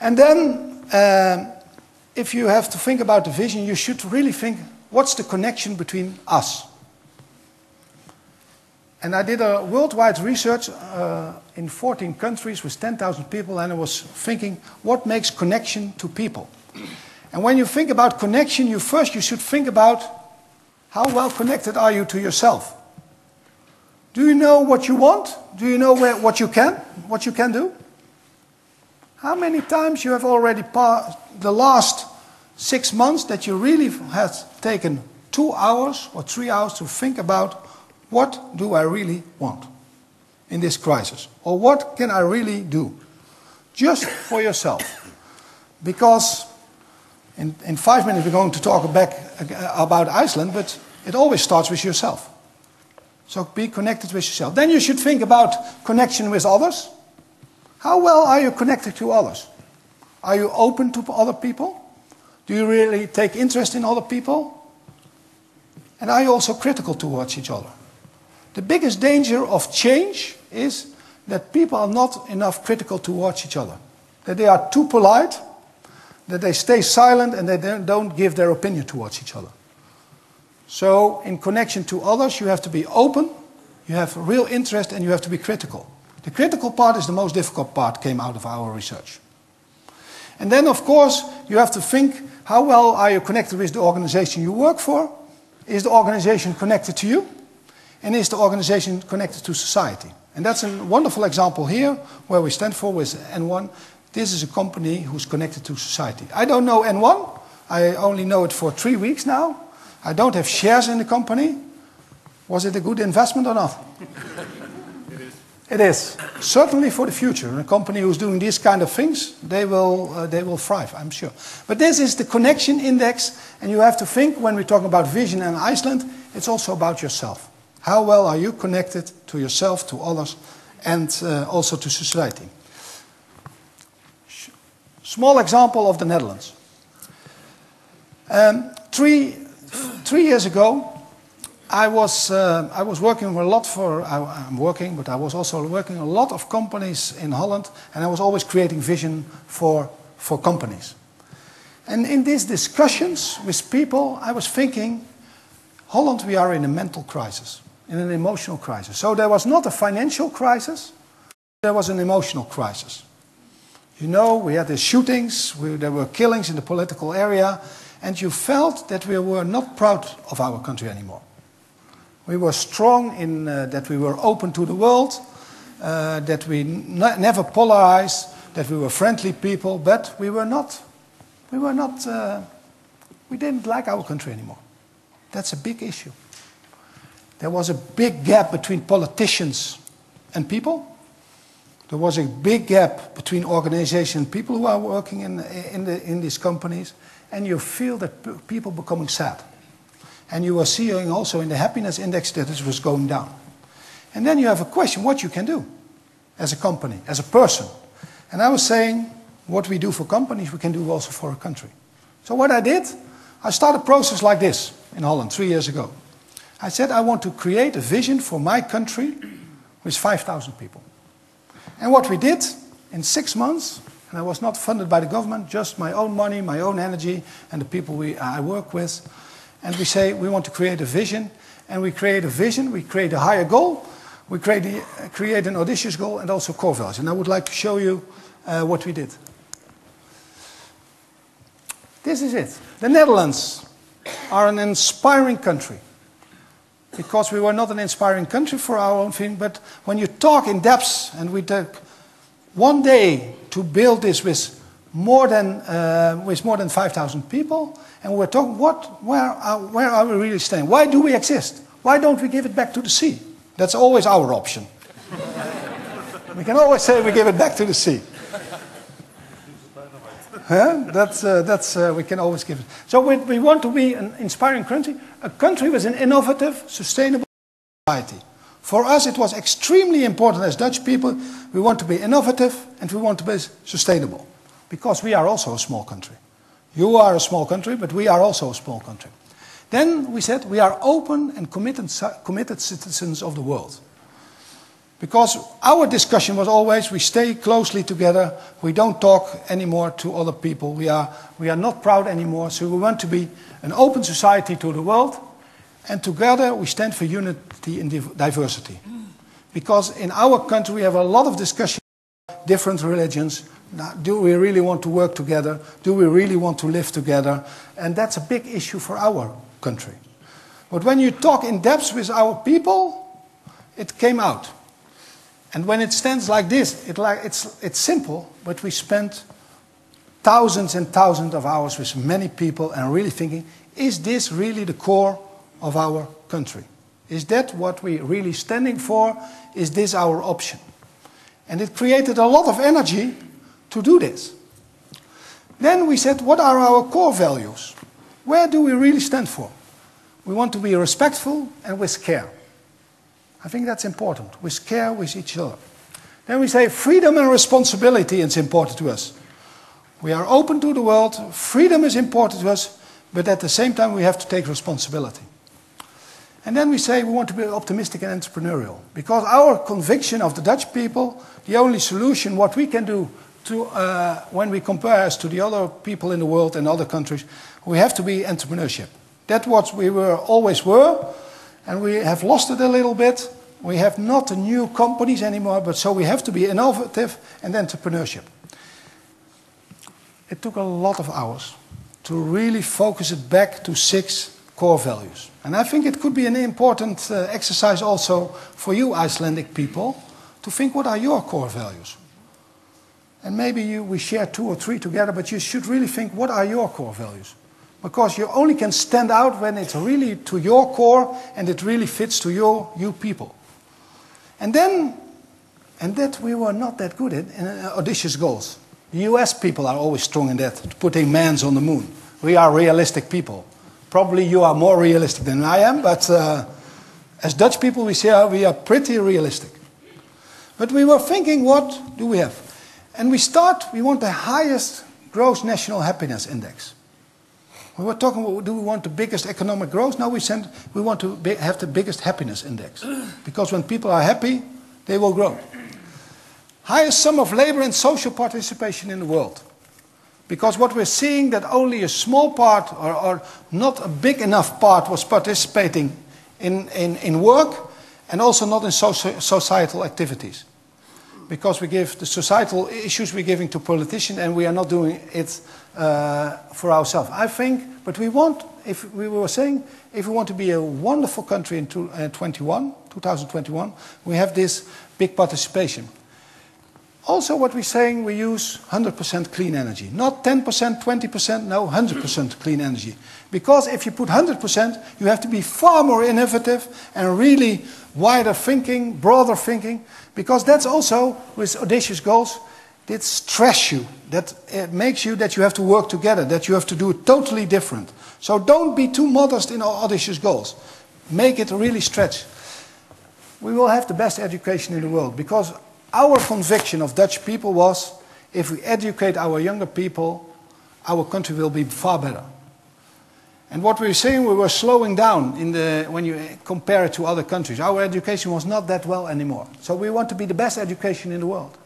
And then, if you have to think about the vision, you should really think, what's the connection between us? And I did a worldwide research in 14 countries with 10,000 people, and I was thinking, what makes connection to people? And when you think about connection, you should think about how well connected are you to yourself? Do you know what you want? Do you know what you can do? How many times you have already passed the last 6 months that you really have taken 2 hours or 3 hours to think about, what do I really want in this crisis? Or what can I really do? Just for yourself. Because in 5 minutes we're going to talk about Iceland, but it always starts with yourself. So be connected with yourself. Then you should think about connection with others. How well are you connected to others? Are you open to other people? Do you really take interest in other people? And are you also critical towards each other? The biggest danger of change is that people are not enough critical towards each other. That they are too polite, that they stay silent and they don't give their opinion towards each other. So in connection to others, you have to be open, you have real interest, and you have to be critical. The critical part is the most difficult part, came out of our research. And then, of course, you have to think, how well are you connected with the organization you work for? Is the organization connected to you? And is the organization connected to society? And that's a wonderful example here, where we stand for with N1. This is a company who's connected to society. I don't know N1. I only know it for 3 weeks now. I don't have shares in the company. Was it a good investment or not? It is. It is. Certainly for the future. A company who's doing these kind of things, they will thrive, I'm sure. But this is the connection index, and you have to think, when we're talking about vision in Iceland, it's also about yourself. How well are you connected to yourself, to others, and also to society? Small example of the Netherlands. 3 years ago, I was working a lot for, I'm working, but I was also working a lot of companies in Holland, and I was always creating vision for companies. And in these discussions with people, I was thinking, Holland, we are in a mental crisis, in an emotional crisis. So there was not a financial crisis, there was an emotional crisis. You know, we had the shootings, there were killings in the political area, and you felt that we were not proud of our country anymore. We were strong in that we were open to the world, that we never polarized, that we were friendly people, but we didn't like our country anymore. That's a big issue. There was a big gap between politicians and people. There was a big gap between organizations and people who are working in these companies. And you feel that people becoming sad. And you are seeing also in the happiness index that it was going down. And then you have a question, what you can do as a company, as a person. And I was saying, what we do for companies, we can do also for a country. So what I did, I started a process like this in Holland 3 years ago. I said, I want to create a vision for my country with 5,000 people. And what we did in 6 months, and I was not funded by the government, just my own money, my own energy, and the people I work with. And we say, we want to create a vision. And we create a vision, we create a higher goal, we create an audacious goal, and also core values. And I would like to show you what we did. This is it. The Netherlands are an inspiring country. Because we were not an inspiring country for our own thing, but when you talk in depth, and we took 1 day to build this with more than 5,000 people, and we're talking, where are we really staying? Why do we exist? Why don't we give it back to the sea? That's always our option. We can always say we give it back to the sea. Huh? We can always give it. So we want to be an inspiring country, a country with an innovative, sustainable society. For us, it was extremely important as Dutch people. We want to be innovative and we want to be sustainable. Because we are also a small country. You are a small country, but we are also a small country. Then we said we are open and committed citizens of the world. Because our discussion was always, we stay closely together, we don't talk anymore to other people, we are not proud anymore, so we want to be an open society to the world, and together we stand for unity in diversity. Because in our country we have a lot of discussion about different religions. Now, do we really want to work together? Do we really want to live together? And that's a big issue for our country. But when you talk in depth with our people, it came out. And when it stands like this, it's simple, but we spent thousands and thousands of hours with many people and really thinking, is this really the core of our country? Is that what we're really standing for? Is this our option? And it created a lot of energy to do this. Then we said, what are our core values? Where do we really stand for? We want to be respectful and with care. I think that's important, with care with each other. Then we say freedom and responsibility is important to us. We are open to the world, freedom is important to us, but at the same time we have to take responsibility. And then we say we want to be optimistic and entrepreneurial. Because our conviction of the Dutch people, the only solution, what we can do to, when we compare us to the other people in the world and other countries, we have to be entrepreneurship. That's what we always were. And we have lost it a little bit. We have not new companies anymore, but so we have to be innovative and entrepreneurship. It took a lot of hours to really focus it back to 6 core values. And I think it could be an important exercise also for you Icelandic people to think, what are your core values? And maybe we share 2 or 3 together, but you should really think, what are your core values? Because you only can stand out when it's really to your core and it really fits to you people. And that we were not that good at in audacious goals. The US people are always strong in that, putting mans on the moon. We are realistic people. Probably you are more realistic than I am, but as Dutch people we say we are pretty realistic. But we were thinking, what do we have? And we want the highest gross national happiness index. We were talking about, do we want the biggest economic growth? Now we want to have the biggest happiness index. Because when people are happy, they will grow. Highest sum of labor and social participation in the world. Because what we're seeing that only a small part or not a big enough part was participating in work and also not in societal activities. Because we give the societal issues we're giving to politicians and we are not doing it for ourselves. I think, but we want, if we were saying, if we want to be a wonderful country in 2021, we have this big participation. Also what we're saying, we use 100% clean energy. Not 10%, 20%, no, 100% clean energy. Because if you put 100%, you have to be far more innovative and really wider thinking, broader thinking. Because that's also, with audacious goals, it stresses you. That it makes you that you have to work together, that you have to do it totally different. So don't be too modest in our audacious goals. Make it really stretch. We will have the best education in the world. Because our conviction of Dutch people was, if we educate our younger people, our country will be far better. And what we were saying, we were slowing down when you compare it to other countries. Our education was not that well anymore. So we want to be the best education in the world.